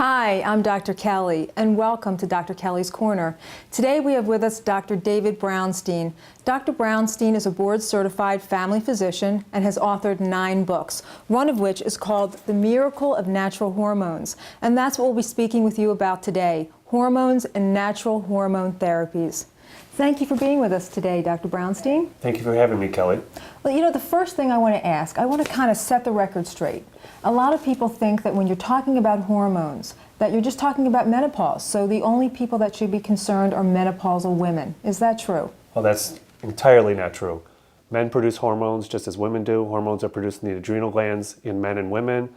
Hi, I'm Dr. Kelly, and welcome to Dr. Kelly's Corner. Today we have with us Dr. David Brownstein. Dr. Brownstein is a board-certified family physician and has authored 9 books, one of which is called The Miracle of Natural Hormones. And that's what we'll be speaking with you about today, hormones and natural hormone therapies. Thank you for being with us today, Dr. Brownstein. Thank you for having me, Kelly. Well, you know, the first thing I want to ask, I want to kind of set the record straight. A lot of people think that when you're talking about hormones, that you're just talking about menopause. So the only people that should be concerned are menopausal women. Is that true? Well, that's entirely not true. Men produce hormones just as women do. Hormones are produced in the adrenal glands in men and women.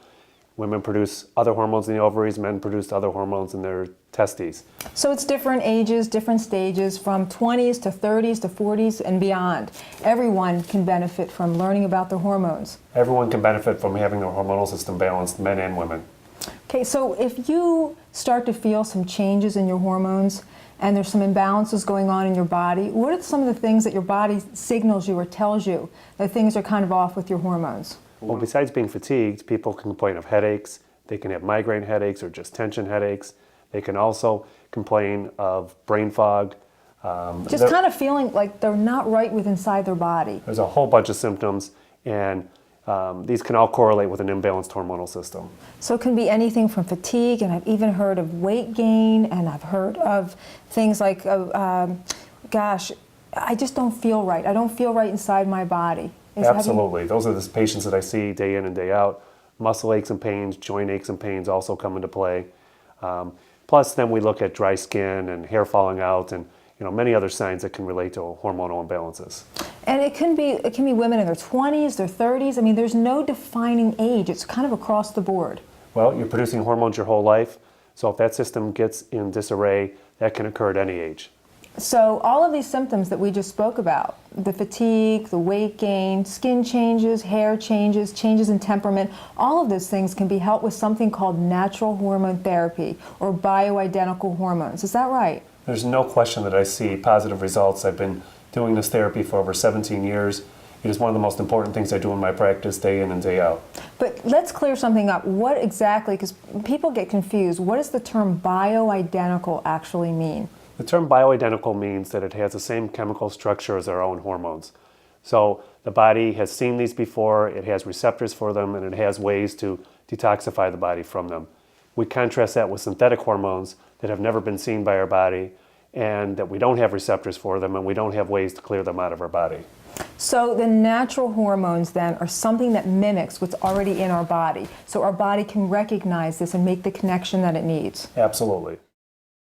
Women produce other hormones in the ovaries. Men produce other hormones in their testes. So it's different ages, different stages, from 20s to 30s to 40s and beyond. Everyone can benefit from learning about their hormones. Everyone can benefit from having their hormonal system balanced, men and women. Okay, so if you start to feel some changes in your hormones and there's some imbalances going on in your body, what are some of the things that your body signals you or tells you that things are kind of off with your hormones? Well, besides being fatigued, people can complain of headaches. They can have migraine headaches or just tension headaches. They can also complain of brain fog. Just kind of feeling like they're not right with inside their body. There's a whole bunch of symptoms, and these can all correlate with an imbalanced hormonal system. So it can be anything from fatigue, and I've even heard of weight gain, and I've heard of things like, gosh, I just don't feel right. I don't feel right inside my body. Absolutely. Those are the patients that I see day in and day out. Muscle aches and pains, joint aches and pains also come into play. Plus, then we look at dry skin and hair falling out, and many other signs that can relate to hormonal imbalances. And it can be women in their 20s, their 30s. I mean, there's no defining age. It's kind of across the board. Well, you're producing hormones your whole life, so if that system gets in disarray, that can occur at any age. So all of these symptoms that we just spoke about, the fatigue, the weight gain, skin changes, hair changes, changes in temperament, all of those things can be helped with something called natural hormone therapy or bioidentical hormones. Is that right? There's no question that I see positive results. I've been doing this therapy for over 17 years. It is one of the most important things I do in my practice day in and day out. But let's clear something up. What exactly, because people get confused, what does the term bioidentical actually mean? The term bioidentical means that it has the same chemical structure as our own hormones. So the body has seen these before, it has receptors for them, and it has ways to detoxify the body from them. We contrast that with synthetic hormones that have never been seen by our body and that we don't have receptors for them and we don't have ways to clear them out of our body. So the natural hormones then are something that mimics what's already in our body. So our body can recognize this and make the connection that it needs. Absolutely.